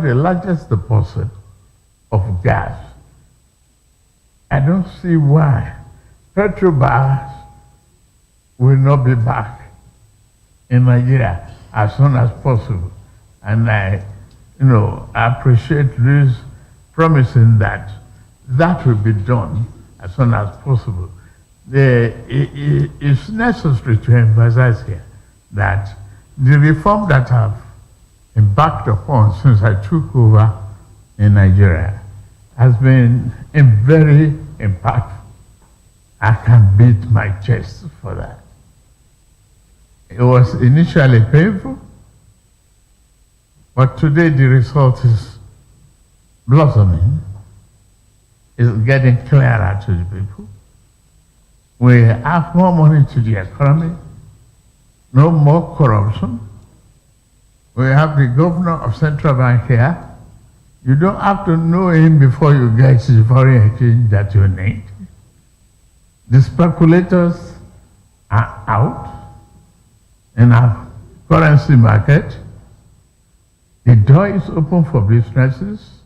the largest deposit of gas. I don't see why Petrobras will not be back in Nigeria as soon as possible. And I appreciate Luis promising that that will be done as soon as possible. It's necessary to emphasize here that the reform that I've embarked upon since I took over in Nigeria has been very impactful. I can beat my chest for that. It was initially painful, but today the result is blossoming. It's getting clearer to the people. We have more money to the economy, no more corruption. We have the governor of Central Bank here. You don't have to know him before you get the foreign exchange that you need. The speculators are out in our currency market. The door is open for businesses.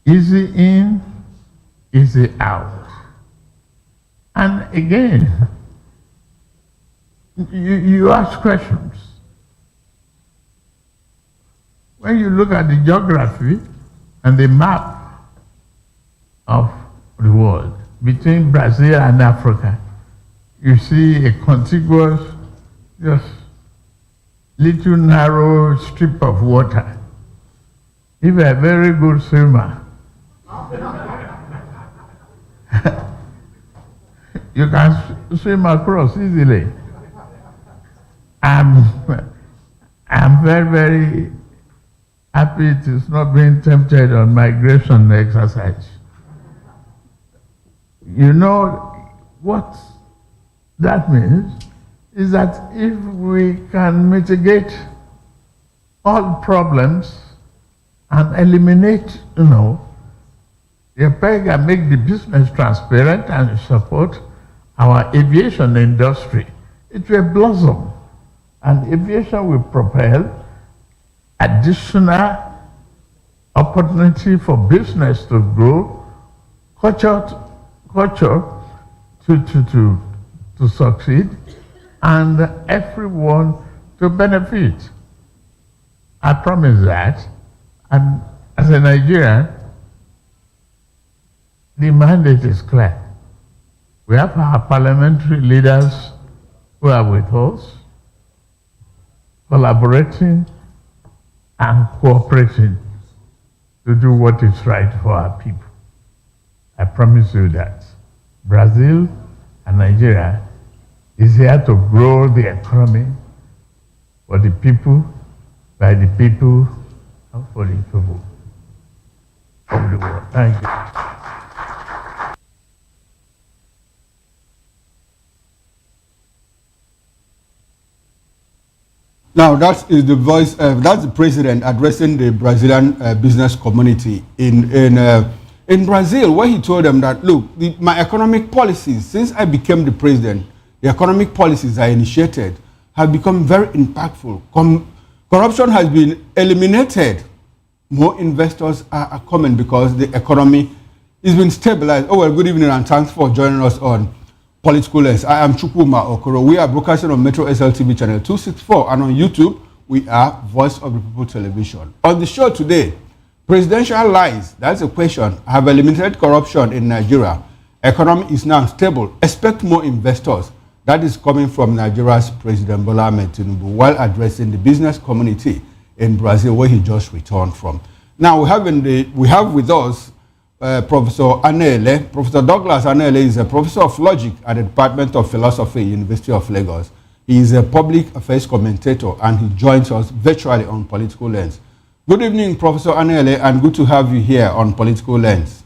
Easy in, easy out. And again, you ask questions. When you look at the geography and the map of the world between Brazil and Africa, you see a contiguous, just little narrow strip of water. If you're a very good swimmer, you can swim across easily. I'm very, very happy it is not being tempted on migration exercise. You know what that means is that if we can mitigate all problems and eliminate, the peg and make the business transparent and support our aviation industry, it will blossom. And aviation will propel additional opportunity for business to grow, culture to succeed, and everyone to benefit. I promise that. And as a Nigerian, the mandate is clear. We have our parliamentary leaders who are with us, collaborating and cooperating to do what is right for our people. I promise you that Brazil and Nigeria is here to grow the economy for the people, by the people, and for the people of the world. Thank you. Now, that is the voice, that's the president addressing the Brazilian business community in Brazil, where he told them that, look, my economic policies, since I became the president, the economic policies I initiated have become very impactful. Corruption has been eliminated. More investors are coming because the economy is being stabilized. Oh, well, good evening and thanks for joining us on Political Lens. I am Chukwuma Okoro. We are broadcasting on Metro SLTV channel 264 and on YouTube, we are Voice of the People Television. On the show today, presidential lies, that's a question, have eliminated corruption in Nigeria. Economy is now stable. Expect more investors. That is coming from Nigeria's President Bola Ahmed Tinubu while addressing the business community in Brazil, where he just returned from. Now, we have with us Professor Anele. Professor Douglas Anele is a professor of logic at the Department of Philosophy, University of Lagos. He is a public affairs commentator and he joins us virtually on Political Lens. Good evening, Professor Anele, and good to have you here on Political Lens.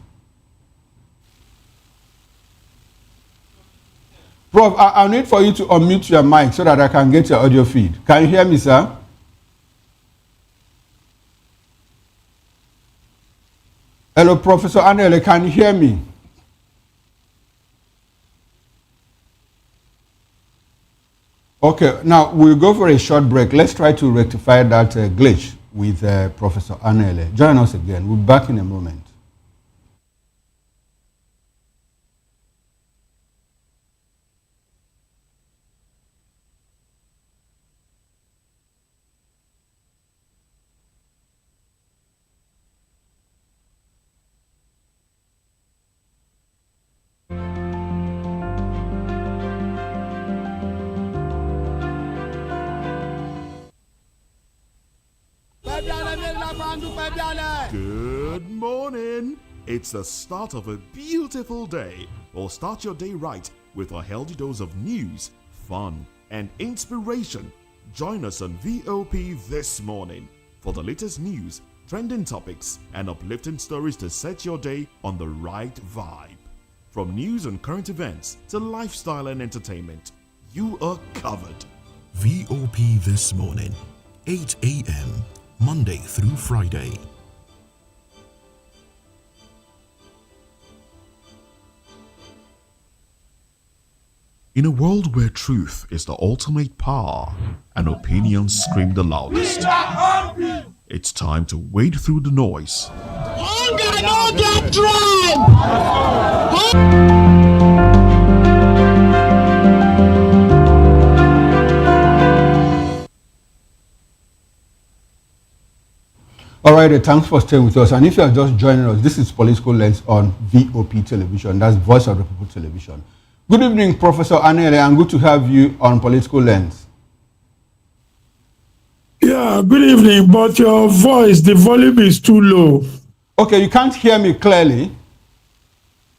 Prof, I'll need for you to unmute your mic so that I can get your audio feed. Can you hear me, sir? Hello, Professor Anele, can you hear me? Okay, now we'll go for a short break. Let's try to rectify that glitch. with Professor Anele. Join us again. We'll be back in a moment. Good morning. It's the start of a beautiful day. Or start your day right with a healthy dose of news, fun, and inspiration. Join us on VOP this morning for the latest news, trending topics, and uplifting stories to set your day on the right vibe. From news and current events to lifestyle and entertainment, you are covered. VOP this morning, 8 a.m., Monday through Friday. In a world where truth is the ultimate power and opinions scream the loudest, it's time to wade through the noise. Hunger no get drum. All right, thanks for staying with us. And if you are just joining us, this is Political Lens on VOP Television. That's Voice of the People Television. Good evening, Professor Anele, and good to have you on Political Lens. Yeah, good evening, but your voice, the volume is too low. Okay, you can't hear me clearly.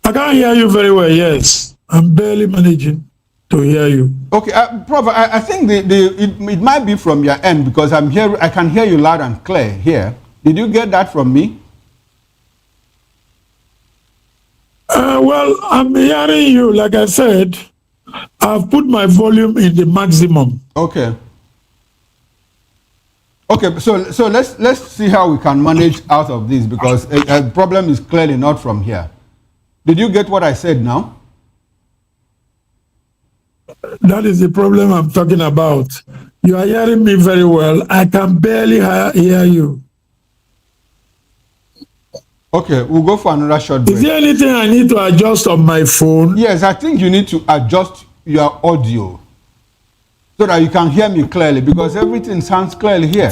I can't hear you very well, yes. I'm barely managing to hear you. Okay, Prof, I think it might be from your end because I can hear you loud and clear here. Did you get that from me? Well, I'm hearing you. Like I said, I've put my volume in the maximum. Okay. Okay, so let's see how we can manage out of this because a problem is clearly not from here. Did you get what I said now? That is the problem I'm talking about. You are hearing me very well. I can barely hear you. Okay, we'll go for another short break. Is there anything I need to adjust on my phone? Yes, I think you need to adjust your audio so that you can hear me clearly because everything sounds clearly here.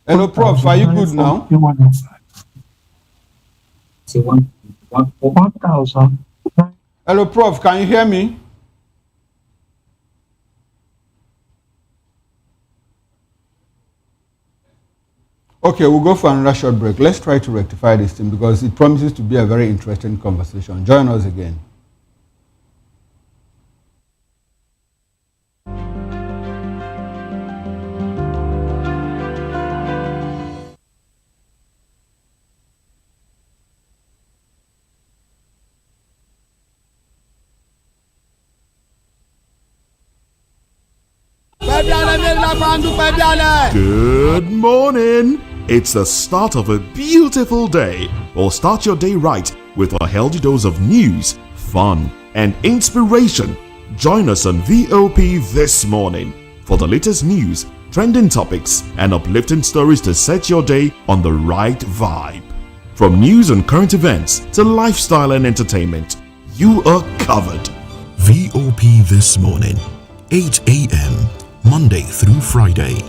Hello, Prof. Are you good now? 1,000. Hello, Prof. Can you hear me? Okay, we'll go for another short break. Let's try to rectify this thing because it promises to be a very interesting conversation. Join us again. Good morning. It's the start of a beautiful day. Or start your day right with a healthy dose of news, fun, and inspiration. Join us on VOP this morning for the latest news, trending topics, and uplifting stories to set your day on the right vibe. From news and current events to lifestyle and entertainment, you are covered. VOP this morning, 8 a.m., Monday through Friday.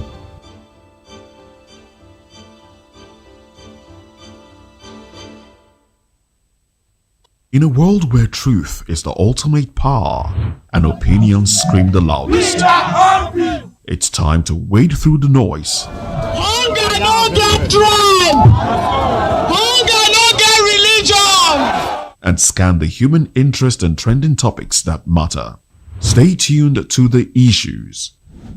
In a world where truth is the ultimate power and opinions scream the loudest, it's time to wade through the noise. Hunger no get drum. Hunger no get religion. And scan the human interest and trending topics that matter. Stay tuned to the issues.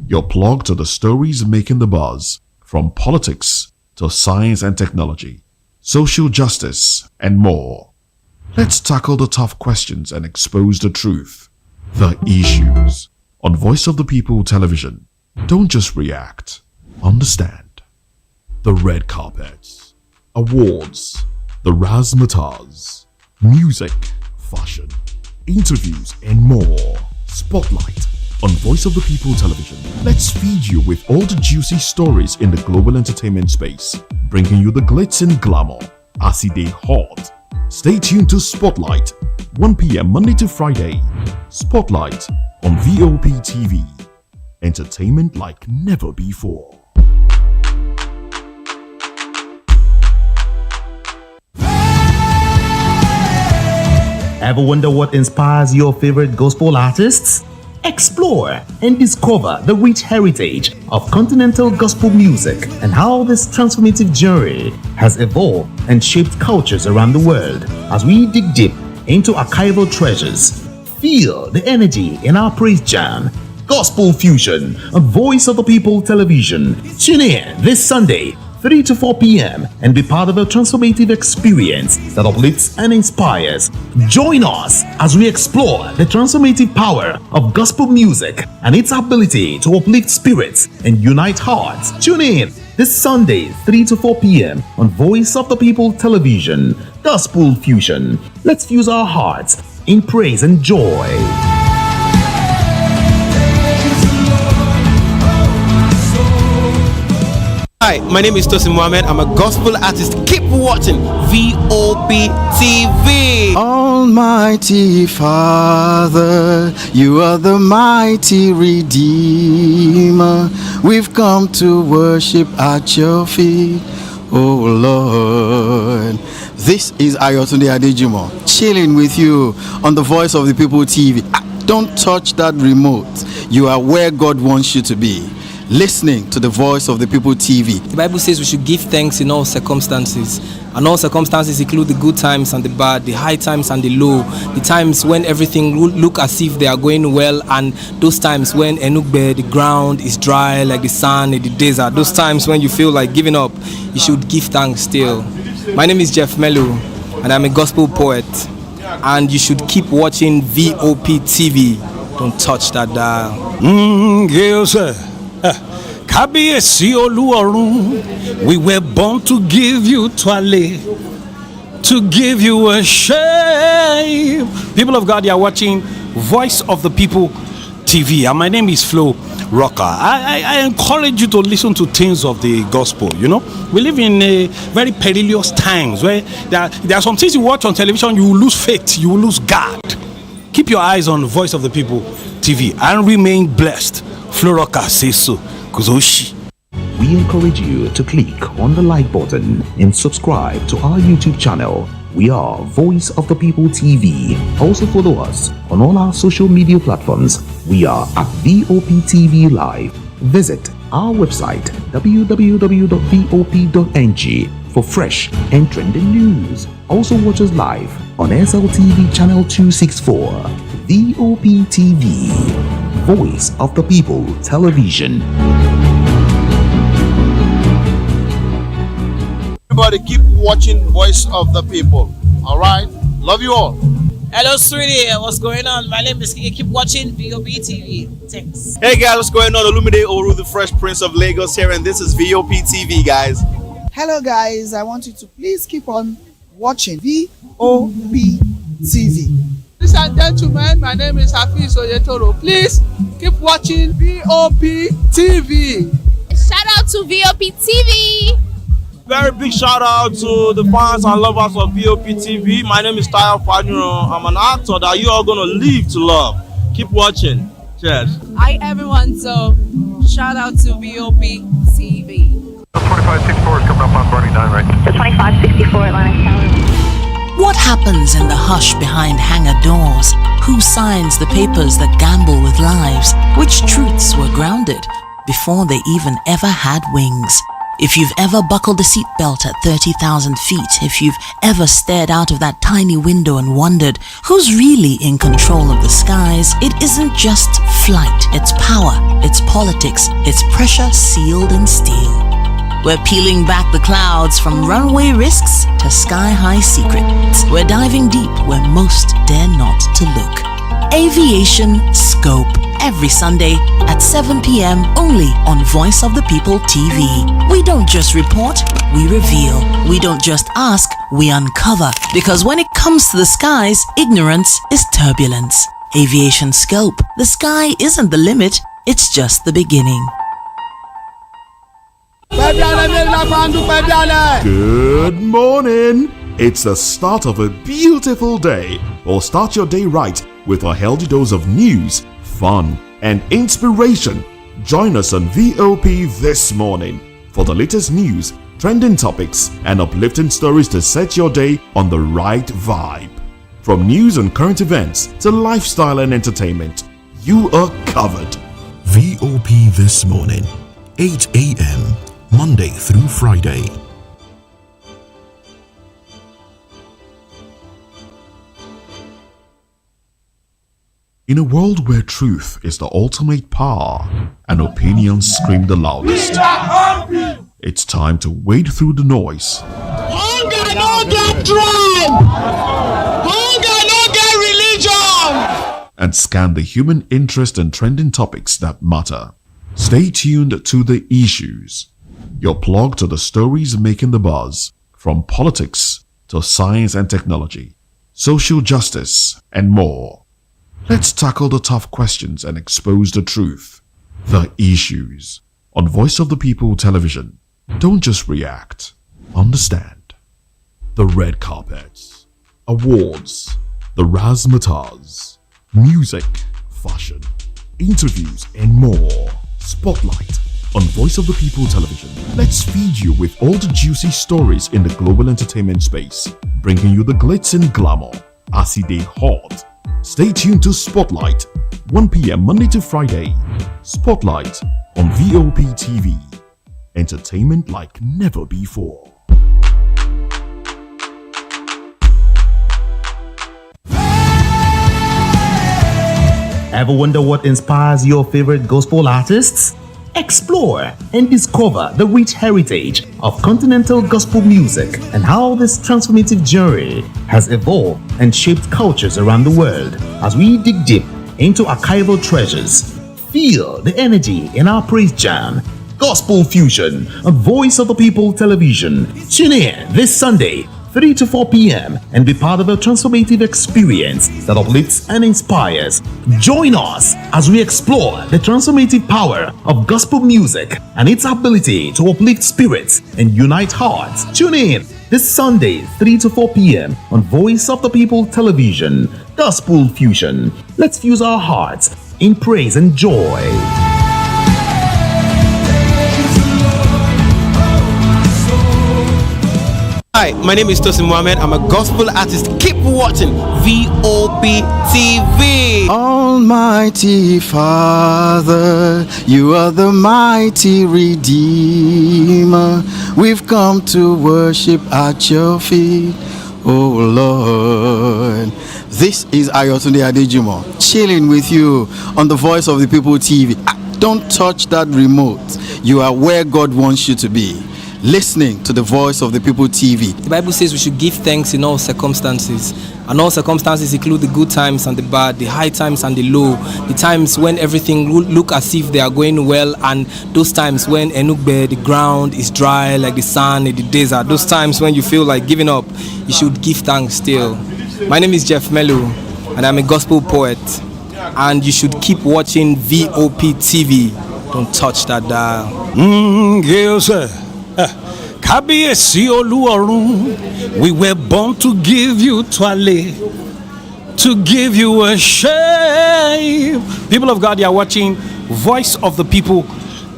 Your plug to the stories making the buzz, from politics to science and technology, social justice, and more. Let's tackle the tough questions and expose the truth. The issues. On Voice of the People Television. Don't just react. Understand. The red carpets. Awards. The razzmatazz. Music. Fashion. Interviews and more. Spotlight. On Voice of the People Television, let's feed you with all the juicy stories in the global entertainment space, bringing you the glitz and glamour as they hot. Stay tuned to Spotlight, 1 p.m. Monday to Friday. Spotlight on VOP TV. Entertainment like never before. Ever wonder what inspires your favorite gospel artists? Explore and discover the rich heritage of continental gospel music and how this transformative journey has evolved and shaped cultures around the world. As we dig deep into archival treasures, feel the energy in our praise jam, Gospel Fusion on Voice of the People Television. Tune in this Sunday, 3 to 4 p.m. and be part of a transformative experience that uplifts and inspires. Join us as we explore the transformative power of gospel music and its ability to uplift spirits and unite hearts. Tune in this Sunday, 3 to 4 p.m. on Voice of the People Television. Gospel Fusion. Let's fuse our hearts in praise and joy. Hi, my name is Tosin Mohammed. I'm a gospel artist. Keep watching VOP TV. Almighty Father, you are the mighty Redeemer. We've come to worship at your feet, oh Lord. This is Ayotunde Adejimo, chilling with you on the Voice of the People TV. Don't touch that remote. You are where God wants you to be. Listening to the Voice of the People TV. The Bible says we should give thanks in all circumstances, and all circumstances include the good times and the bad, the high times and the low, the times when everything look as if they are going well, and those times when Enugbe, the ground is dry like the sand in the desert. Those times when you feel like giving up, you should give thanks still. My name is Jeff Melu, and I'm a gospel poet, and you should keep watching VOP TV. Don't touch that dial. Yes, sir. Kábíyèsí Olúọ̀run, we were born to give you twale, to give you worship. People of God, you are watching Voice of the People TV, and my name is Flo Rocker. I encourage you to listen to things of the gospel. You know, we live in a very perilous times where there are some things you watch on television, you will lose faith, you will lose God. Keep your eyes on Voice of the People TV and remain blessed. Flo Rocker says so. Kuzoshi. We encourage you to click on the like button and subscribe to our YouTube channel. We are Voice of the People TV. Also follow us on all our social media platforms. We are at VOP TV Live. Visit our website www.vop.ng for fresh and trending news. Also watch us live on SLTV channel 264. VOP TV. Voice of the People Television. Everybody keep watching Voice of the People. All right? Love you all. Hello, sweetie. What's going on? My name is Kiki. Keep watching VOP TV. Thanks. Hey, guys. What's going on? Olumide Oru, the Fresh Prince of Lagos here, and this is VOP TV, guys. Hello, guys. I want you to please keep on watching VOP TV. Ladies and gentlemen, my name is Hafiz Oyetoro. Please keep watching VOP TV. Shout out to VOP TV. Very big shout out to the fans and lovers of VOP TV. My name is Tayo Fanyuro. I'm an actor that you are going to live to love. Keep watching. Cheers. Hi, everyone. So, shout out to VOP TV. 2564 is coming up on Burning 9 right. The 2564 Atlantic Tower. What happens in the hush behind hangar doors? Who signs the papers that gamble with lives? Which truths were grounded before they even ever had wings? If you've ever buckled a seatbelt at 30,000 feet, if you've ever stared out of that tiny window and wondered who's really in control of the skies, it isn't just flight, it's power, it's politics, it's pressure sealed in steel. We're peeling back the clouds from runway risks to sky-high secrets. We're diving deep where most dare not to look. Aviation Scope, every Sunday at 7 p.m. only on Voice of the People TV. We don't just report, we reveal. We don't just ask, we uncover. Because when it comes to the skies, ignorance is turbulence. aviation scope. The sky isn't the limit, it's just the beginning. Good morning. It's the start of a beautiful day. Or start your day right with a healthy dose of news, fun, and inspiration. Join us on VOP this morning for the latest news, trending topics, and uplifting stories to set your day on the right vibe. From news and current events to lifestyle and entertainment, you are covered. VOP This Morning, 8 a.m., Monday through Friday. In a world where truth is the ultimate power and opinions scream the loudest, it's time to wade through the noise. Hunger no get tribe. Hunger no get religion. And scan the human interest and trending topics that matter. Stay tuned to The Issues, your plug to the stories making the buzz, from politics to science and technology, social justice, and more. Let's tackle the tough questions and expose the truth. The Issues on Voice of the People Television. Don't just react, understand. The red carpets, awards, the razzmatazz, music, fashion, interviews, and more. Spotlight on Voice of the People Television. Let's feed you with all the juicy stories in the global entertainment space, bringing you the glitz and glamour as they hot. Stay tuned to Spotlight, 1 p.m. Monday to Friday. Spotlight on VOP TV. Entertainment like never before. Ever wonder what inspires your favorite gospel artists? Explore and discover the rich heritage of continental gospel music and how this transformative journey has evolved and shaped cultures around the world. As we dig deep into archival treasures, feel the energy in our praise jam, Gospel Fusion on Voice of the People Television. Tune in this Sunday, 3 to 4 p.m. and be part of a transformative experience that uplifts and inspires. Join us as we explore the transformative power of gospel music and its ability to uplift spirits and unite hearts. Tune in this Sunday, 3 to 4 p.m. on Voice of the People Television. Gospel Fusion. Let's fuse our hearts in praise and joy. Hi, my name is Tosin Mohammed. I'm a gospel artist. Keep watching VOP TV. Almighty Father, you are the mighty Redeemer. We've come to worship at your feet, oh Lord. This is Ayotunde Adejimo, chilling with you on the Voice of the People TV. Don't touch that remote. You are where God wants you to be, listening to the Voice of the People TV. The Bible says we should give thanks in all circumstances, and all circumstances include the good times and the bad, the high times and the low, the times when everything look as if they are going well, and those times when Enugbe, the ground is dry like the sand in the desert. Those times when you feel like giving up, you should give thanks still. My name is Jeff Melu, and I'm a gospel poet, and you should keep watching VOP TV. Don't touch that dial. Yes, sir. Kábíyèsí Olúọ̀run, we were born to give you twale, to give you worship. People of God, you are watching Voice of the People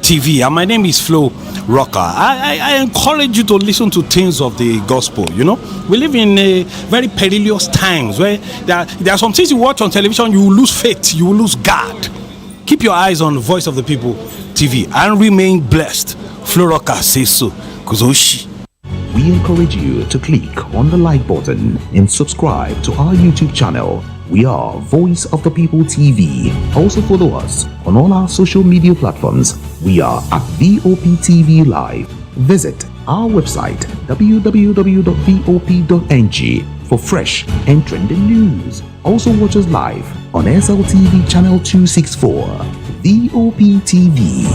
TV, and my name is Flo Rocker. I encourage you to listen to things of the gospel. You know, we live in a very perilous times where there are some things you watch on television, you will lose faith, you will lose God. Keep your eyes on Voice of the People TV and remain blessed. Flo Rocker says so. Kuzoshi. We encourage you to click on the like button and subscribe to our YouTube channel. We are Voice of the People TV. Also follow us on all our social media platforms. We are at VOP TV Live. Visit our website www.vop.ng for fresh and trending news. Also watch us live on SLTV channel 264. VOP TV,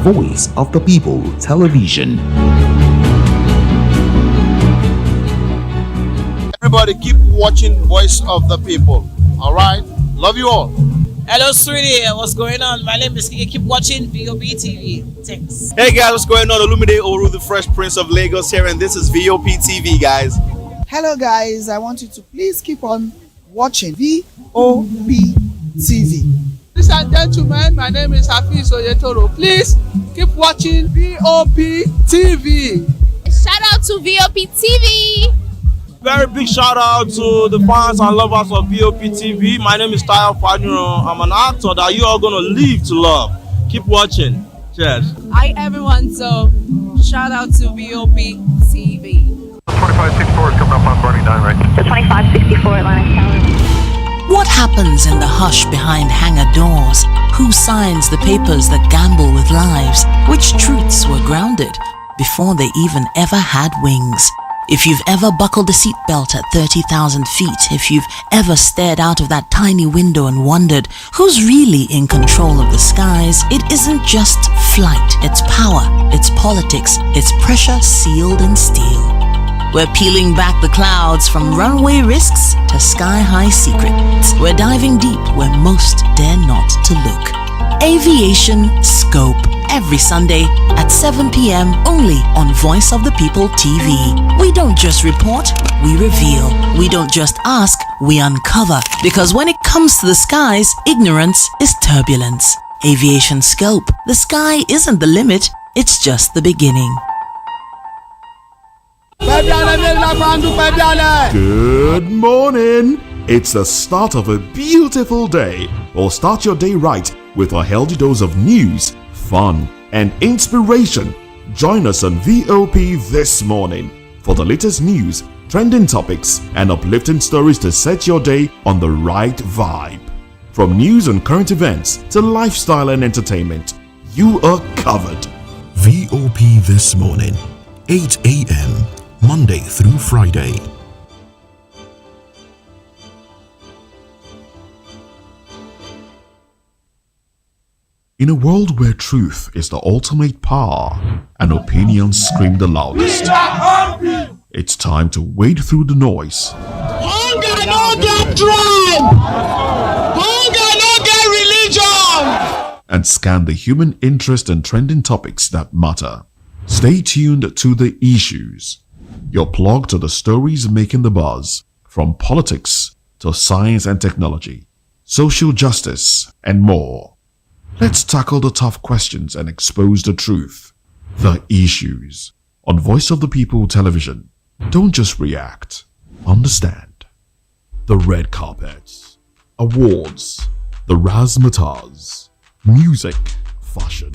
Voice of the People Television. Everybody keep watching Voice of the People. All right? Love you all. Hello, sweetie. What's going on? My name is Kiki. Keep watching VOP TV. Thanks. Hey guys, what's going on? Olumide Oru, the Fresh Prince of Lagos here, and this is VOP TV, guys. Hello guys, I want you to please keep on watching VOP TV. Ladies and gentlemen, my name is Hafiz Oyetoro. Please keep watching VOP TV. Shout out to VOP TV. Very big shout out to the fans and lovers of VOP TV. My name is Tayo Faduro. I'm an actor that you are gonna live to love. Keep watching. Cheers. Hi everyone, so shout out to VOP TV. 2564 is coming up on Bernie 9 right. The 2564 Atlantic Tower. What happens in the hush behind hangar doors? Who signs the papers that gamble with lives? Which truths were grounded before they even ever had wings? If you've ever buckled a seatbelt at 30,000 feet, if you've ever stared out of that tiny window and wondered who's really in control of the skies, it isn't just flight, it's power, it's politics, it's pressure sealed in steel. We're peeling back the clouds from runway risks to sky-high secrets. We're diving deep where most dare not to look. Aviation Scope, every Sunday at 7 p.m. only on Voice of the People TV. We don't just report, we reveal. We don't just ask, we uncover. Because when it comes to the skies, ignorance is turbulence. Aviation Scope, the sky isn't the limit, it's just the beginning. Good morning. It's the start of a beautiful day. Well, start your day right with a healthy dose of news, fun, and inspiration. Join us on VOP this morning for the latest news, trending topics, and uplifting stories to set your day on the right vibe. From news and current events to lifestyle and entertainment, you are covered. VOP This Morning, 8 a.m., Monday through Friday. In a world where truth is the ultimate power and opinions scream the loudest, it's time to wade through the noise. Hunger no get tribe. Hunger no get religion. And scan the human interest and trending topics that matter. Stay tuned to The Issues, your plug to the stories making the buzz, from politics to science and technology, social justice, and more. Let's tackle the tough questions and expose the truth. The Issues on Voice of the People Television. Don't just react, understand. The red carpets, awards, the razzmatazz, music, fashion,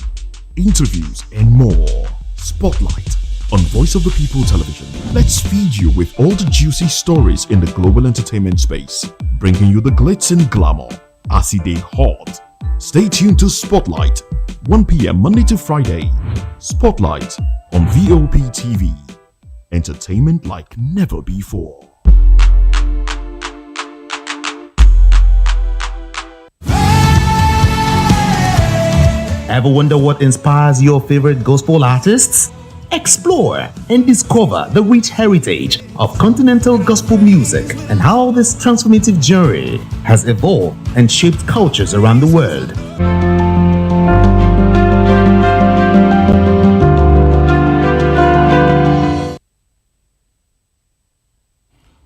interviews, and more. Spotlight on Voice of the People Television. Let's feed you with all the juicy stories in the global entertainment space, bringing you the glitz and glamour as it is hot. Stay tuned to Spotlight, 1 p.m. Monday to Friday. Spotlight on VOP TV. Entertainment like never before. Ever wonder what inspires your favorite gospel artists? Explore and discover the rich heritage of continental gospel music and how this transformative journey has evolved and shaped cultures around the world.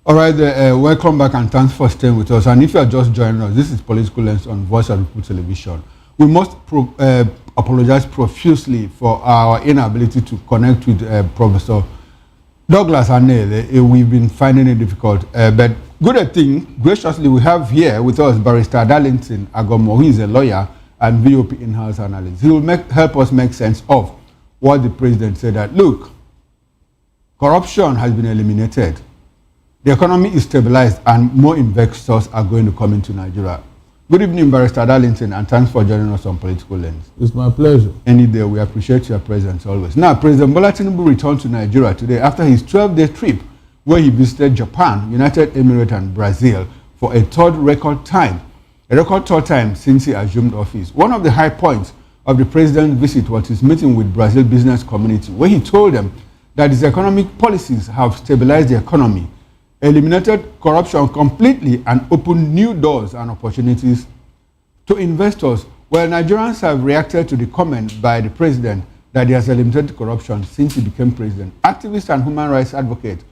All right, welcome back and thanks for staying with us. And if you are just joining us, this is Political Lens on Voice of the People Television. We must apologize profusely for our inability to connect with Professor Douglas Anele. We've been finding it difficult. But good thing, graciously, we have here with us Barrister Darlington Agomo, who is a lawyer and VOP in-house analyst. He will help us make sense of what the president said that, look, corruption has been eliminated. The economy is stabilized and more investors are going to come into Nigeria. Good evening, Barrister Darlington, and thanks for joining us on Political Lens. It's my pleasure. Any day, we appreciate your presence always. Now, President Bola Tinubu returned to Nigeria today after his 12-day trip where he visited Japan, United Emirates, and Brazil for a third record time since he assumed office. One of the high points of the president's visit was his meeting with Brazil business community, where he told them that his economic policies have stabilized the economy, eliminated corruption completely and opened new doors and opportunities to investors. Well, Nigerians have reacted to the comment by the president that he has eliminated corruption since he became president. Activist and human rights advocate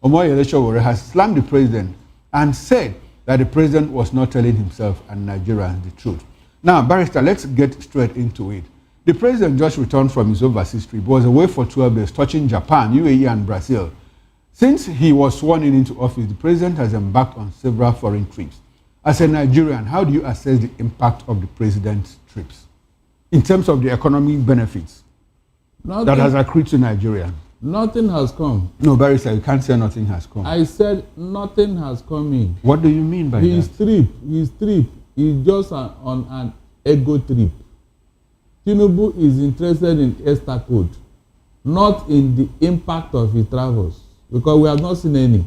Omoyele Sowore has slammed the president and said that the president was not telling himself and Nigerians the truth. Now, Barrister, let's get straight into it. The president just returned from his overseas trip. He was away for 12 days, touching Japan, UAE, and Brazil. Since he was sworn into office, the president has embarked on several foreign trips. As a Nigerian, how do you assess the impact of the president's trips in terms of the economic benefits that has accrued to Nigeria? Nothing has come. No, Barrister, you can't say nothing has come. I said nothing has come in. What do you mean by his that? His trip is just on an ego trip. Tinubu is interested in Esther Code, not in the impact of his travels, because we have not seen any.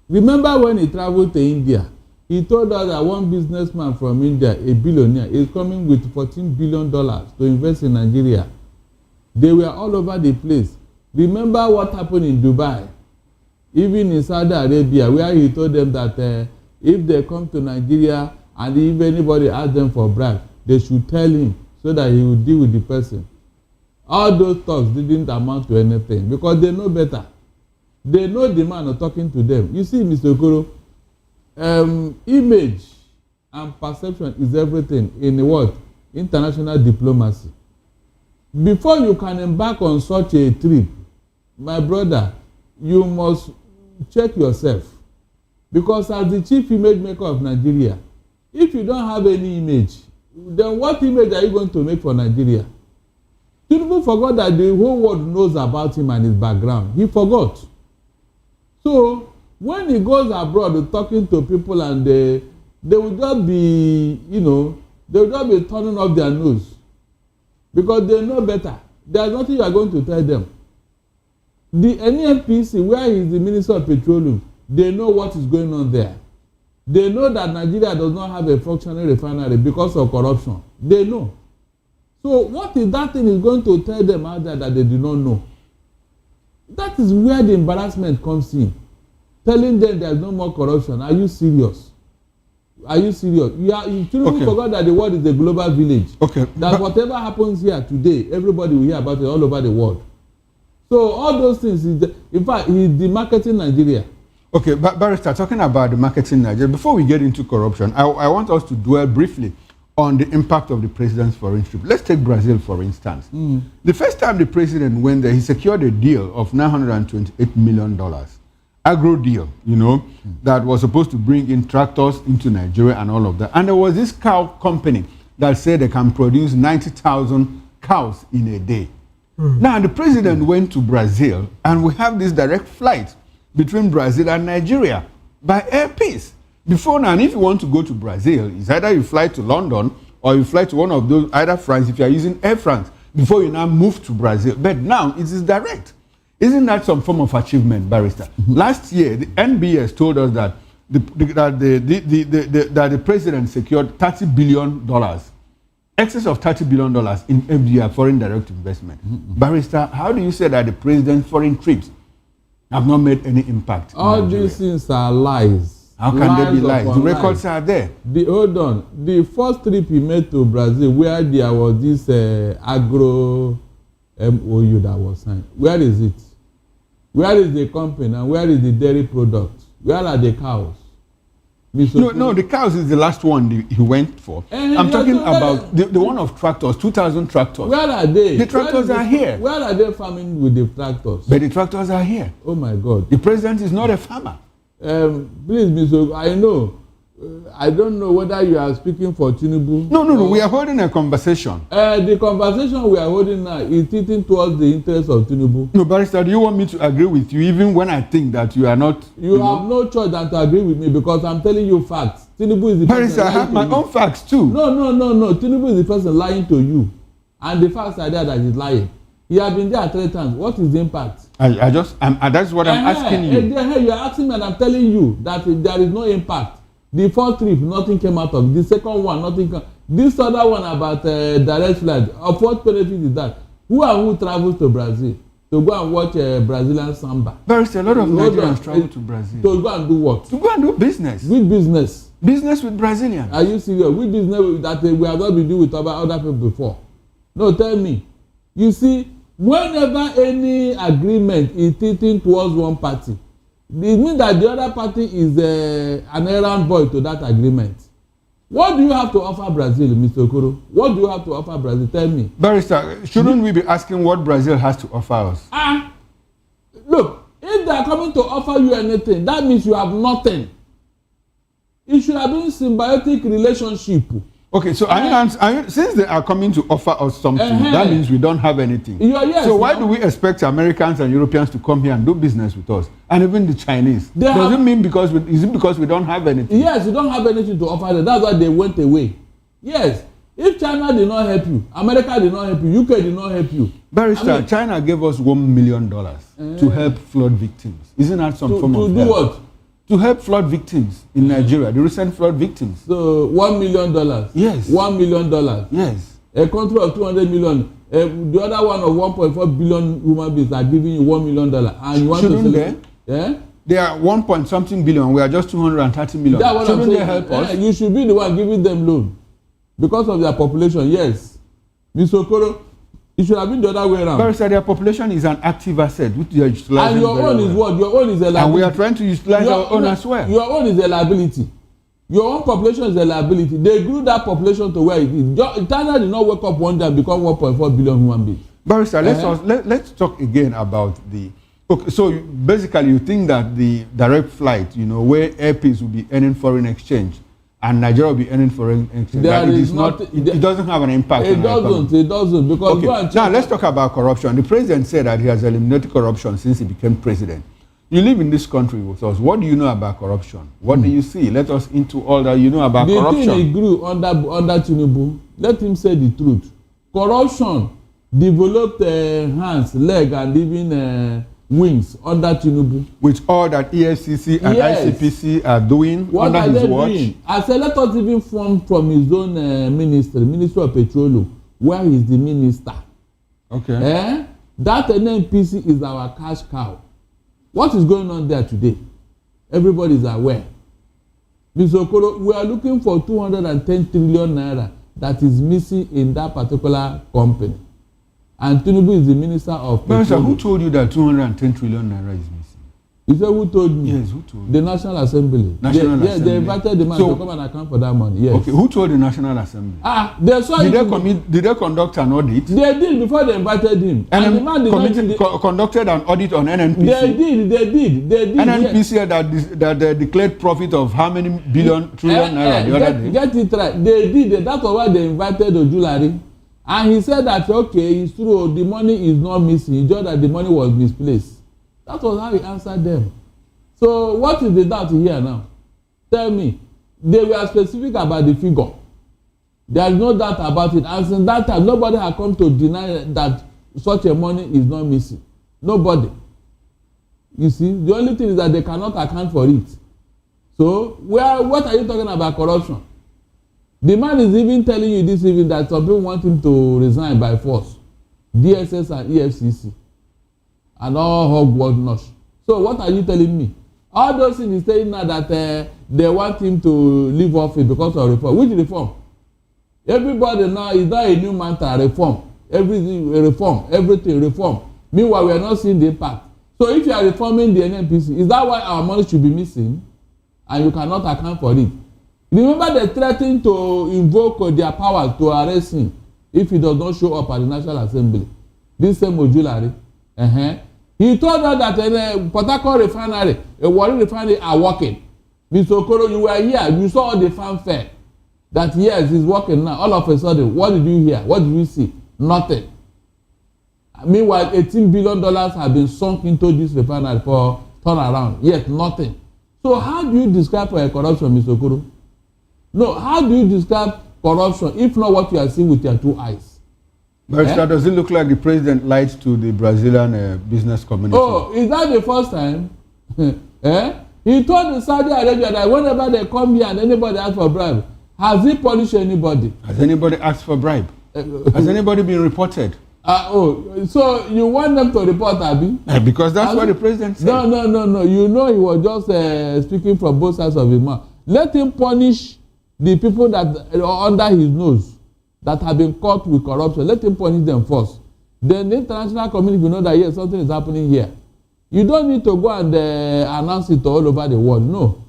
Remember when he traveled to India, he told us that one businessman from India, a billionaire, is coming with $14 billion to invest in Nigeria. They were all over the place. Remember what happened in Dubai, even in Saudi Arabia, where he told them that if they come to Nigeria and if anybody asks them for bribe, they should tell him so that he will deal with the person. All those talks didn't amount to anything because they know better. They know the man talking to them. You see, Mr. Okoro, image and perception is everything in the world. International diplomacy. Before you can embark on such a trip, my brother, you must check yourself. Because as the chief image maker of Nigeria, if you don't have any image, then what image are you going to make for Nigeria? Tinubu forgot that the whole world knows about him and his background. He forgot. So when he goes abroad talking to people and they will just be, they will just be turning off their nose. Because they know better. There's nothing you are going to tell them. The NNPC, where is the Minister of Petroleum, they know what is going on there. They know that Nigeria does not have a functioning refinery because of corruption. They know. So what is that thing is going to tell them out there that they do not know? That is where the embarrassment comes in. Telling them there is no more corruption. Are you serious? Are you serious? You truly forgot that the world is a global village. Okay. That whatever happens here today, everybody will hear about it all over the world. So all those things, in fact, he's demarketing Nigeria. Okay, but Barrister, talking about the marketing Nigeria, before we get into corruption, I want us to dwell briefly on the impact of the president's foreign trip. Let's take Brazil, for instance. The first time the president went there, he secured a deal of $928 million. Agro deal, that was supposed to bring in tractors into Nigeria and all of that. And there was this cow company that said they can produce 90,000 cows in a day. Now, the president went to Brazil, and we have this direct flight between Brazil and Nigeria by air peace. Before now, and if you want to go to Brazil, it's either you fly to London or you fly to one of those, either France, if you are using Air France, before you now move to Brazil. But now it is direct. Isn't that some form of achievement, Barrister? Last year, the NBS told us that the president secured $30 billion, excess of $30 billion in FDI, foreign direct investment. Barrister, how do you say that the president's foreign trips have not made any impact? All these things are lies. How can they be lies? The records are there. Hold on. The first trip he made to Brazil, where there was this agro MOU that was signed, where is it? Where is the company and where is the dairy product? Where are the cows? No, the cows is the last one he went for. I'm talking about the one of tractors, 2,000 tractors. Where are they? The tractors are here. Where are they farming with the tractors? But the tractors are here. Oh my God. The president is not a farmer. Please, Mr. I know. I don't know whether you are speaking for Tinubu. No. We are holding a conversation. The conversation we are holding now is tilting towards the interest of Tinubu. No, Barrister, do you want me to agree with you even when I think that you are not? You have no choice than to agree with me because I'm telling you facts. Tinubu is the person. Barrister, I have my own facts too. No. Tinubu is the person lying to you, and the facts are there that he's lying. He has been there 3 times. What is the impact? That's what I'm asking you. You are asking me, and I'm telling you that there is no impact. The first trip, nothing came out of it. The second one, nothing came. This other one about direct flight, of what benefit is that? Who travels to Brazil? to go and watch Brazilian samba. There is a lot of Nigerians travel to Brazil. To go and do what? To go and do business. Which business? Business with Brazilians. Are you serious? Which business that we have not been doing with other people before? No, tell me. You see, whenever any agreement is tilting towards one party, it means that the other party is an errand boy to that agreement. What do you have to offer Brazil, Mr. Okoro? What do you have to offer Brazil? Tell me. Barrister, shouldn't we be asking what Brazil has to offer us? Look, if they are coming to offer you anything, that means you have nothing. It should have been symbiotic relationship. Okay, so since they are coming to offer us something, that means we don't have anything. Yes, so why do we expect Americans and Europeans to come here and do business with us? And even the Chinese. Is it because we don't have anything? Yes, you don't have anything to offer them. That's why they went away. Yes. If China did not help you, America did not help you, UK did not help you. Barrister, China gave us $1 million to help flood victims. Isn't that some form of help? To do what? To help flood victims in Nigeria, the recent flood victims. So $1 million. Yes. $1 million. Yes. A country of 200 million. The other one of 1.4 billion human beings are giving you $1 million, and you want Shouldn't to they? They are 1.something billion. We are just 230 million. That's what Shouldn't I'm saying. they help us? You should be the one giving them loan because of their population. Yes, Mr. Okoro, it should have been the other way around. Barrister, their population is an active asset which they are utilizing. And your own is what? Your own is a liability. And we are trying to utilize our own as well. Your own is a liability. Your own population is a liability. They grew that population to where it is. China did not wake up one day and become 1.4 billion human beings. Barrister, let's talk again about the. Okay, so basically, you think that the direct flight, where airpeace will be earning foreign exchange, and Nigeria will be earning foreign exchange, it doesn't have an impact. It doesn't because. Okay. Now let's talk about corruption. The president said that he has eliminated corruption since he became president. You live in this country with us. What do you know about corruption? What do you see? Let us into all that you know about corruption. The thing he grew under Tinubu. Let him say the truth. Corruption developed hands, leg, and even wings under Tinubu. With all that EFCC and ICPC are doing under his watch. I said let us even form from his own Ministry of Petroleum, where he is the minister. Okay. That NNPC is our cash cow. What is going on there today? Everybody is aware. Mr. Okoro, we are looking for 210 trillion naira that is missing in that particular company. And Tinubu is the minister of petroleum. Sir, who told you that 210 trillion naira is missing? You said who told me? Yes, who told you? The National Assembly. Yes, they invited the man to come and account for that money. Yes. Okay, who told the National Assembly? They saw did they conduct an audit? They did before they invited him. And the man conducted an audit on NNPC? They did. NNPC yes. that they declared profit of how many trillion naira the other day? Get it right. They did. That's why they invited Ojulari. And he said that, okay, it's true, the money is not missing. It's just that the money was misplaced. That was how he answered them. So what is the doubt here now? Tell me. They were specific about the figure. There is no doubt about it. And since that time, nobody had come to deny that such a money is not missing. Nobody. You see, the only thing is that they cannot account for it. So, what are you talking about corruption? The man is even telling you this evening that some people want him to resign by force. DSS and EFCC. And all hogwash. So what are you telling me? All those things he's saying now that they want him to leave office because of reform. Which reform? Everybody now is not a new mantra, reform. Everything reform. Meanwhile, we are not seeing the impact. So if you are reforming the NNPC, is that why our money should be missing? And you cannot account for it. Remember they threatened to invoke their powers to arrest him if he does not show up at the National Assembly. This same Ojulari. He told us that Port Harcourt refinery, a Warri refinery are working. Mr. Okoro, you were here. You saw all the fanfare. That yes, he's working now. All of a sudden, what did you hear? What did you see? Nothing. Meanwhile, $18 billion have been sunk into this refinery for turnaround. Yet nothing. So how do you describe for a corruption, Mr. Okoro? No, how do you describe corruption if not what you are seeing with your two eyes? But does it look like the president lied to the Brazilian business community? Oh, is that the first time? He told the Saudi Arabia that whenever they come here and anybody asks for bribe, has he punished anybody? Has anybody asked for bribe? Has anybody been reported? So you want them to report, Abi? Because that's what the president said. No. You know he was just speaking from both sides of his mouth. Let him punish the people that are under his nose that have been caught with corruption. Let him punish them first. Then the international community will know that yes, something is happening here. You don't need to go and announce it all over the world. No.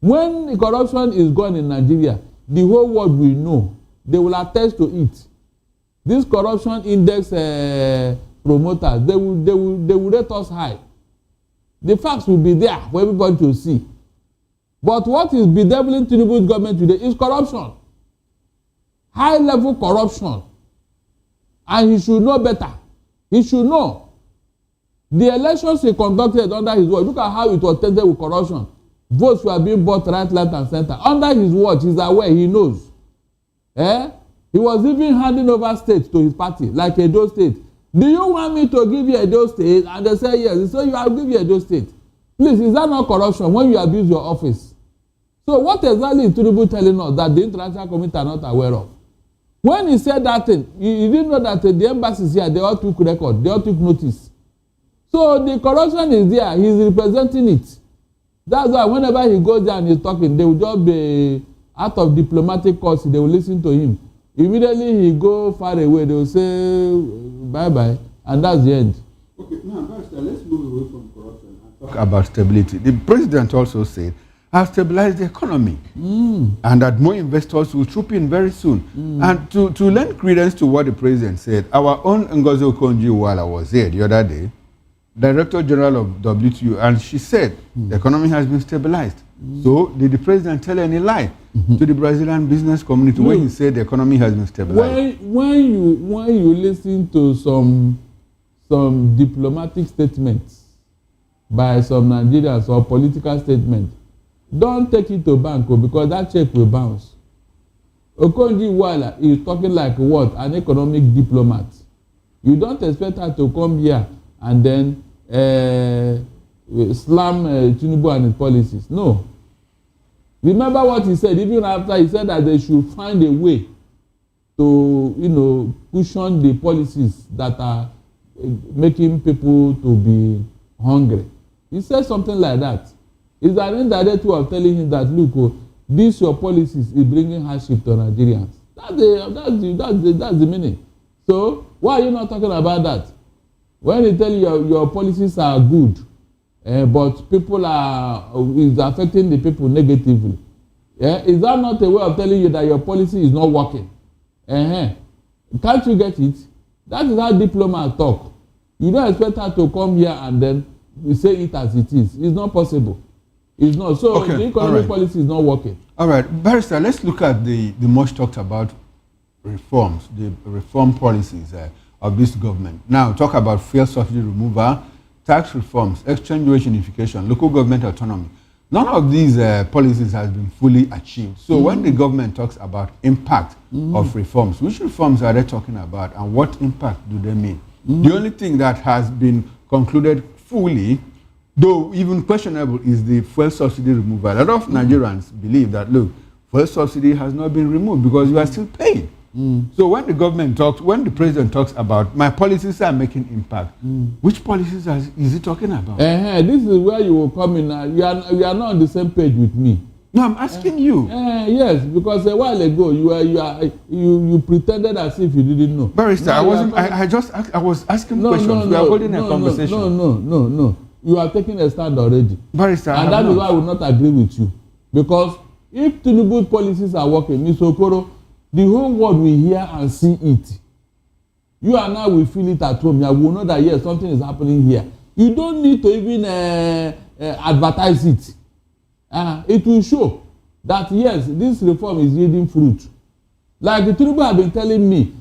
When the corruption is gone in Nigeria, the whole world will know. They will attest to it. This corruption index promoters, they will rate us high. The facts will be there for everybody to see. But what is bedeviling Tinubu's government today is corruption. High level corruption. And he should know better. He should know. The elections he conducted under his watch, look at how it was tainted with corruption. Votes were being bought right, left, and center. Under his watch, he's aware, he knows. He was even handing over states to his party, like Edo State. Do you want me to give you Edo State? And they say yes. So I'll give you Edo State. Please, is that not corruption when you abuse your office? So what exactly is Tinubu telling us that the international community are not aware of? When he said that thing, you didn't know that the embassies here, they all took record, they all took notice. So the corruption is there, he's representing it. That's why whenever he goes there and he's talking, they will just be out of diplomatic course, they will listen to him. Immediately he go far away, they will say bye-bye, and that's the end. Okay, now, Pastor, let's move away from corruption and talk about stability. The president also said, have stabilized the economy and that more investors will troop in very soon. And to lend credence to what the president said, our own Ngozi Okonjo-Iweala was here the other day, Director General of WTO, and she said the economy has been stabilized. So did the president tell any lie to the Brazilian business community when he said the economy has been stabilized? When you listen to some diplomatic statements by some Nigerians or political statements, don't take it to bank because that check will bounce. Okonjo-Iweala is talking like what? An economic diplomat. You don't expect her to come here and then slam Tinubu and his policies. No. Remember what he said, even after he said that they should find a way to, cushion the policies that are making people to be hungry. He said something like that. It's an indirect way of telling him that, look, this your policies is bringing hardship to Nigerians. That's the meaning. So why are you not talking about that? When they tell you your policies are good, but people is affecting the people negatively, is that not a way of telling you that your policy is not working? Can't you get it? That is how diplomats talk. You don't expect her to come here and then say it as it is. It's not possible. It's not. So the economic policy is not working. All right, Barrister, let's look at the much talked about reforms, the reform policies of this government. Now, talk about fuel subsidy removal, tax reforms, exchange rate unification, local government autonomy. None of these policies has been fully achieved. So when the government talks about impact of reforms, which reforms are they talking about and what impact do they mean? The only thing that has been concluded fully, though even questionable, is the fuel subsidy removal. A lot of Nigerians believe that, look, fuel subsidy has not been removed because you are still paying. So when the government talks, when the president talks about my policies are making impact, which policies is he talking about? This is where you will come in. You are not on the same page with me. No, I'm asking you. Yes, because a while ago you pretended as if you didn't know. Barrister, I was asking questions. We are holding a conversation. No. You are taking a stand already. Barrister, and that is why I will not agree with you. Because if Tinubu's policies are working, Mr. Okoro, the whole world will hear and see it. You and I will feel it at home. You will know that yes, something is happening here. You don't need to even advertise it. It will show that yes, this reform is yielding fruit. Like Tinubu have been telling me,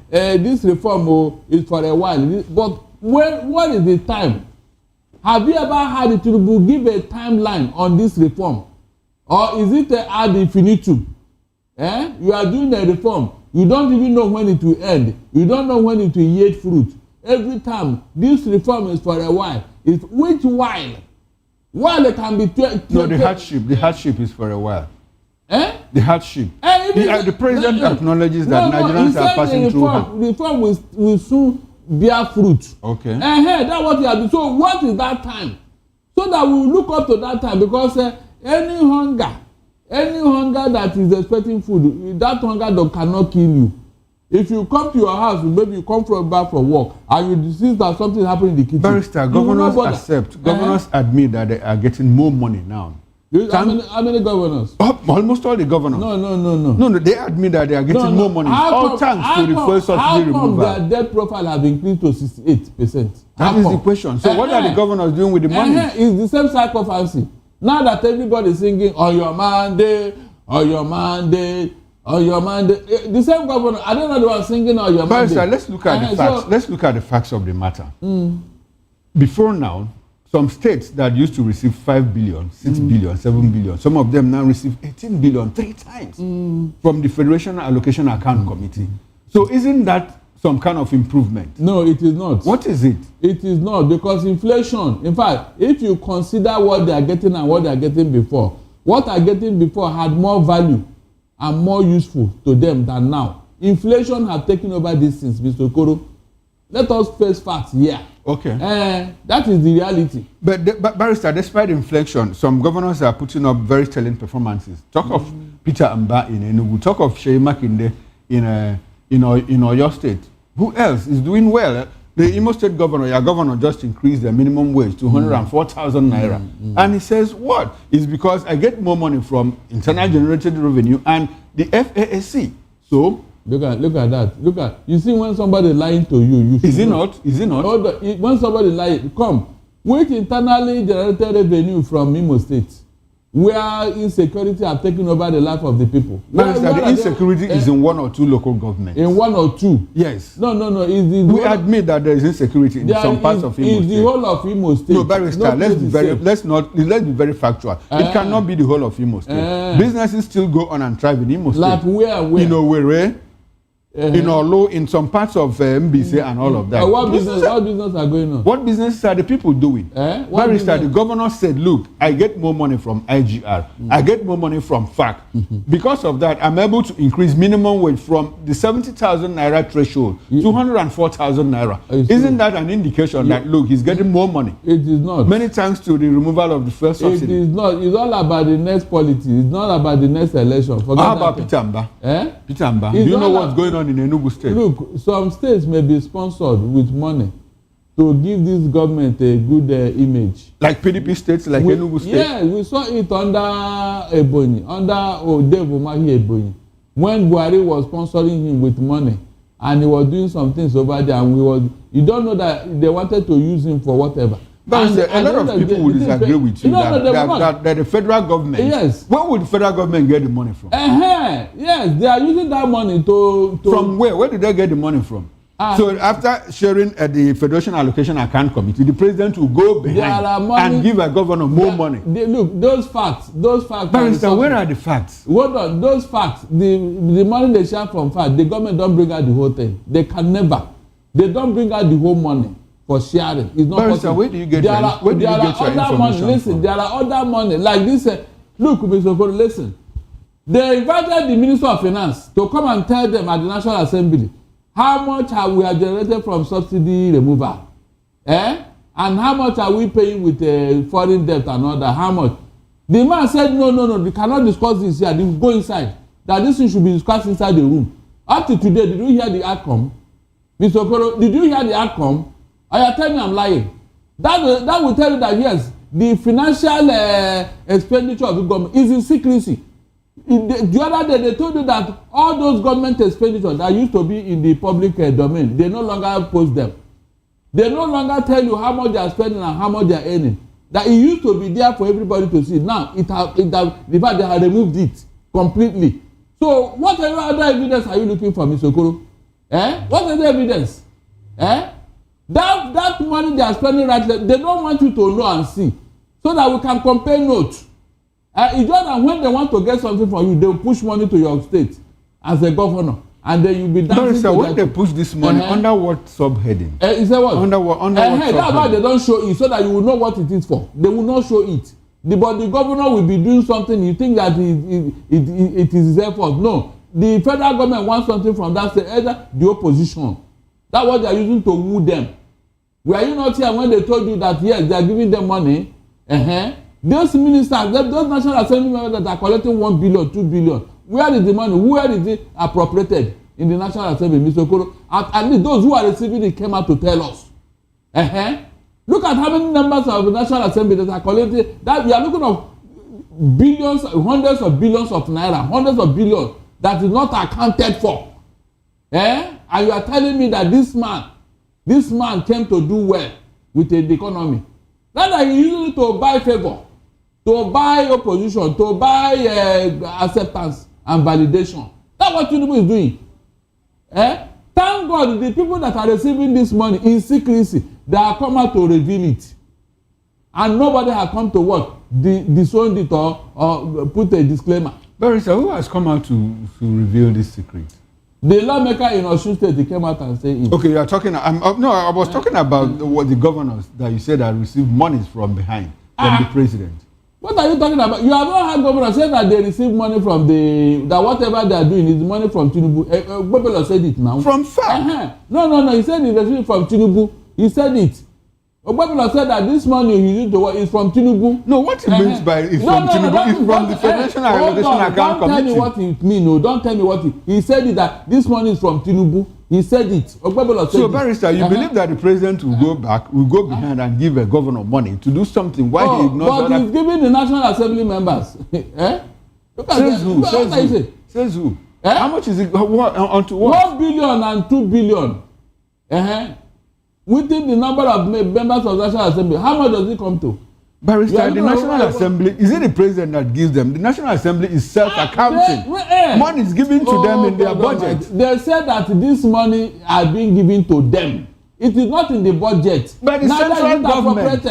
this reform is for a while. But what is the time? Have you ever had Tinubu give a timeline on this reform? Or is it ad infinitum? You are doing a reform. You don't even know when it will end. You don't know when it will yield fruit. Every time, this reform is for a while. Which while? While it can be... No, the hardship is for a while. The hardship. The president acknowledges that Nigerians are passing through. The reform will soon bear fruit. Okay. That's what you are doing. So what is that time? So that we will look up to that time, because any hunger that is expecting food, that hunger cannot kill you. If you come to your house, maybe you come back from work, and you see that something happened in the kitchen. Barrister, governors governors admit that they are getting more money now. How many governors? Almost all the governors. No. They admit that they are getting more money. All thanks to the fuel subsidy removal. How come their debt profile has increased to 68%? That is the question. So what are the governors doing with the money? It's the same psychophancy. Now that everybody is singing, on your mandate, on your mandate, on your mandate. The same governor, I don't know the one singing on your mandate. But let's look at the facts. Let's look at the facts of the matter. Before now, some states that used to receive 5 billion, 6 billion, 7 billion, some of them now receive 18 billion 3 times from the Federation Allocation Account Committee. So isn't that some kind of improvement? No, it is not. What is it? It is not, because inflation, in fact, if you consider what they are getting and what they are getting before, what they are getting before had more value and more useful to them than now. Inflation has taken over these things, Mr. Okoro. Let us face facts here. Okay. That is the reality. But Barrister, despite inflation, some governors are putting up very telling performances. Talk of Peter Amba in Enugu. Talk of Sheyi Makinde in Oyo State. Who else is doing well? The Imo State governor, your governor, just increased the minimum wage to 104,000 naira. And he says, what? It's because I get more money from internal generated revenue and the FAAC. So Look at that. You see, when somebody lying to you, is it not? When somebody lying, with internally generated revenue from Imo State, where insecurity have taken over the life of the people. The insecurity is in 1 or 2 local governments. In 1 or 2? Yes. No. We admit that there is insecurity in some parts of Imo State. It's the whole of Imo State. No, Barrister, let's be very factual. It cannot be the whole of Imo State. Businesses still go on and thrive in Imo State. Like where? In Owerri, in Olo, in some parts of MBC and all of that. What business are going on? What businesses are the people doing? Barrister, the governor said, look, I get more money from IGR. I get more money from FAC. Because of that, I'm able to increase minimum wage from the 70,000 naira threshold to 104,000 naira. Isn't that an indication that, look, he's getting more money? It is not. Many thanks to the removal of the fuel subsidy. It is not. It's all about the next politics. It's not about the next election. How about Peter Amba? Peter Amba, do you know what's going on in Enugu State? Look, some states may be sponsored with money to give this government a good image. Like PDP states, like Enugu State? Yeah, we saw it under Ebonyi, under Dave Umahi Ebonyi, when Buhari was sponsoring him with money and he was doing some things over there, and you don't know that they wanted to use him for whatever. But a lot of people will disagree with you that the federal government, where would the federal government get the money from? Yes, they are using that money to... From where? Where did they get the money from? So after sharing at the Federation Allocation Account Committee, the president will go behind and give a governor more money. Look, those facts. Barrister, where are the facts? Hold on, those facts, the money they share from facts, the government don't bring out the whole thing. They can never. They don't bring out the whole money for sharing. It's not Barrister, possible. Where do you get your information Listen, from? there are other money like this. Look, Mr. Okoro, listen. They invited the Minister of Finance to come and tell them at the National Assembly how much we have generated from subsidy removal, and how much are we paying with foreign debt and all that. How much? The man said, no, we cannot discuss this here. They go inside. That this thing should be discussed inside the room. Up to today, did you hear the outcome? Mr. Okoro, did you hear the outcome? Are you telling me I'm lying? That will tell you that yes, the financial expenditure of the government is in secrecy. The other day they told you that all those government expenditures that used to be in the public domain, they no longer post them. They no longer tell you how much they are spending and how much they are earning. That it used to be there for everybody to see. Now in fact they have removed it completely. So what other evidence are you looking for, Mr. Okoro? What other evidence? That money they are spending right there, they don't want you to know and see, so that we can compare notes. It's just that when they want to get something from you, they will push money to your state as a governor, and then you'll be dancing. Sir, when they push this money, under what subheading? Is that what? Under what that's why they don't show it, so that you will know what it is for. They will not show it. But the governor will be doing something. You think that it is his effort? No. The federal government wants something from that state, either the opposition. That's what they are using to woo them. Were you not here when they told you that yes, they are giving them money? Those ministers, those National Assembly members that are collecting 1 billion, 2 billion, where is the money? Where is it appropriated in the National Assembly, Mr. Okoro? At least those who are receiving it came out to tell us. Look at how many members of the National Assembly that are collecting. That we are looking at billions, hundreds of billions of naira, hundreds of billions that is not accounted for. And you are telling me that this man came to do well with the economy. Rather, he used it to buy favor, to buy opposition, to buy acceptance and validation. That's what Tinubu is doing. Thank God the people that are receiving this money in secrecy, they are come out to reveal it. And nobody has come to what? Disown it or put a disclaimer. Barrister, who has come out to reveal this secret? The lawmaker in Osun State, he came out and said it. Okay, you are talking. No, I was talking about what the governors that you said that received monies from behind, from the president. What are you talking about? You have not had governors say that they receive money from that whatever they are doing is money from Tinubu. Gbebelo said it now. From far? No. He said he received from Tinubu. He said it. Gbebelo said that this money he used to work is from Tinubu. No, what he means by it's from Tinubu is from the Federation Allocation Account Committee. Don't tell me what it means. No, don't tell me what he said it that this money is from Tinubu. He said it. Gbebelo said so, Barrister, you believe that the president will go back, will go behind and give a governor money to do something? Why he ignores but he's giving the National Assembly members. Look at Says who? Says who? How much is it? Onto what? 1 billion and 2 billion. Within the number of members of the National Assembly, how much does it come to? Barrister, the National Assembly, is it the president that gives them? The National Assembly is self-accounting. Money is given to them in their budget. They said that this money are being given to them. It is not in the budget. By the central government.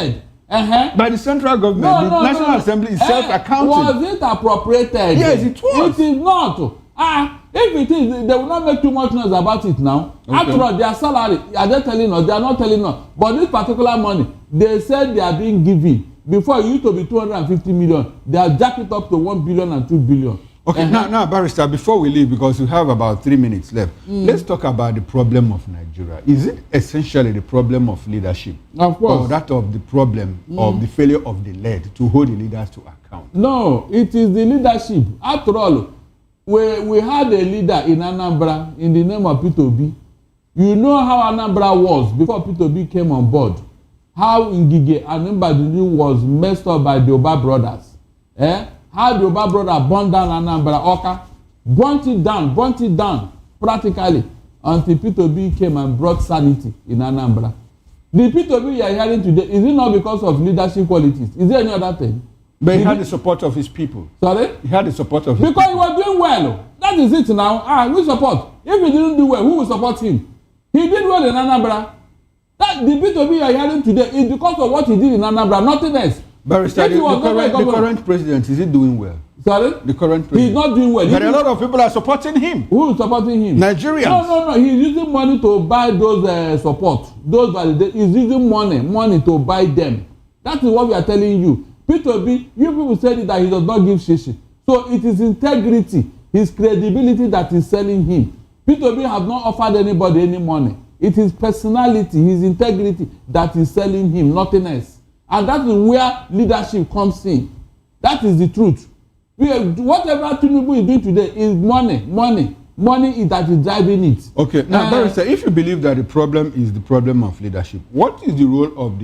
By the central government, the National Assembly is self-accounting. Was it appropriated? Yes, it was. It is not. If it is, they will not make too much noise about it now. Okay. After all, their salary, are they telling us? They are not telling us. But this particular money, they said they are being given. Before it used to be 250 million. They have jacked it up to 1 billion and 2 billion. Okay, now, Barrister, before we leave, because we have about 3 minutes left, let's talk about the problem of Nigeria. Is it essentially the problem of leadership? Of course. Or that of the problem of the failure of the led to hold the leaders to account? No, it is the leadership. After all, we had a leader in Anambra in the name of Peter Obi. You know how Anambra was before Peter Obi came on board. How Ngige and Mbadini was messed up by the Oba brothers. How the Oba brother burned down Anambra, burnt it down practically until Peter Obi came and brought sanity in Anambra. The Peter Obi you are hearing today, is it not because of leadership qualities? Is there any other thing? But he had the support of his people. Sorry? He had the support of his because people. He was doing well. That is it now. We support. If he didn't do well, who will support him? He did well in Anambra. That the P2B you are hearing today is because of what he did in Anambra, nothing else. Barrister, the current president, is he doing well? Sorry? The current president. He's not doing well. But a lot of people are supporting him. Who is supporting him? Nigerians. No. He's using money to buy those support. Those validations. He's using money to buy them. That is what we are telling you. P2B, you people said that he does not give shishi. So it is integrity, his credibility that is selling him. P2B has not offered anybody any money. It is personality, his integrity that is selling him, nothing else. And that is where leadership comes in. That is the truth. Whatever Tinubu is doing today is money. Money is that is driving it. Okay, now Barrister, if you believe that the problem is the problem of leadership, what is the role of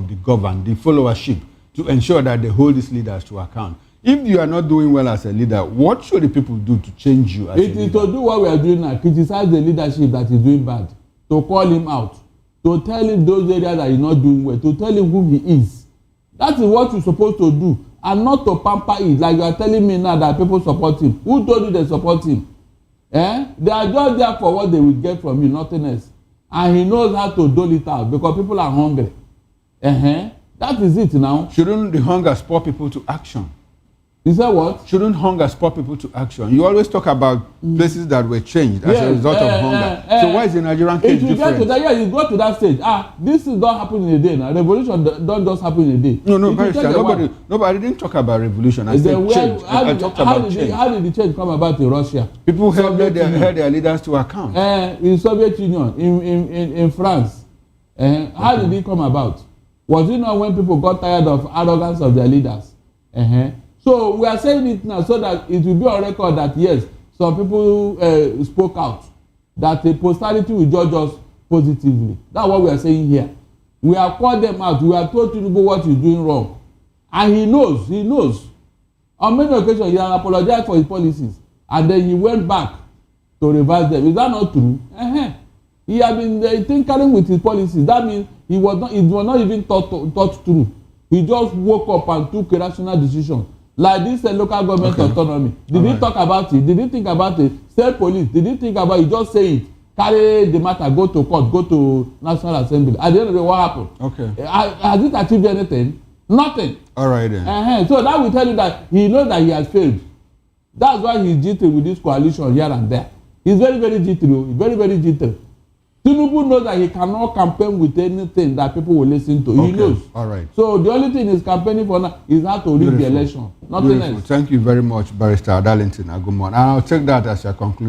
the governed, the followership, to ensure that they hold these leaders to account? If you are not doing well as a leader, what should the people do to change you as a leader? It is to do what we are doing now, criticize the leadership that is doing bad, to call him out, to tell him those areas that he is not doing well, to tell him who he is. That is what you are supposed to do, and not to pamper it like you are telling me now that people support him. Who told you they support him? They are just there for what they will get from you, nothing else. And he knows how to dole it out because people are hungry. That is it now. Shouldn't the hunger spur people to action? You said what? Shouldn't hunger spur people to action? You always talk about places that were changed as a result of hunger. So why is the Nigerian case different? Get to that, you go to that stage. This is not happening in a day now. Revolution don't just happen in a day. No, nobody didn't talk about revolution. I said change. I talked about change. How did the change come about in Russia? People held their leaders to account. In Soviet Union, in France, how did it come about? Was it not when people got tired of arrogance of their leaders? So we are saying it now so that it will be on record that yes, some people spoke out, that the posterity will judge us positively. That's what we are saying here. We have called them out. We have told Tinubu what he's doing wrong. And he knows. On many occasions, he has apologized for his policies. And then he went back to revise them. Is that not true? He had been tinkering with his policies. That means it was not even thought through. He just woke up and took a rational decision. Like this local government autonomy. Did he talk about it? Did he think about it? State police. Did he think about it? He just say it. Carry the matter, go to court, go to National Assembly. At the end of the day, what happened? Has it achieved anything? Nothing. All right then. So that will tell you that he knows that he has failed. That's why he's jittery with this coalition here and there. He's very, very jittery. Very, very jittery. Tinubu knows that he cannot campaign with anything that people will listen to. He knows. All right. So the only thing he's campaigning for now is how to rig the election. Nothing else. Thank you very much, Barrister Darlington Agumon. And I'll take that as your conclusion.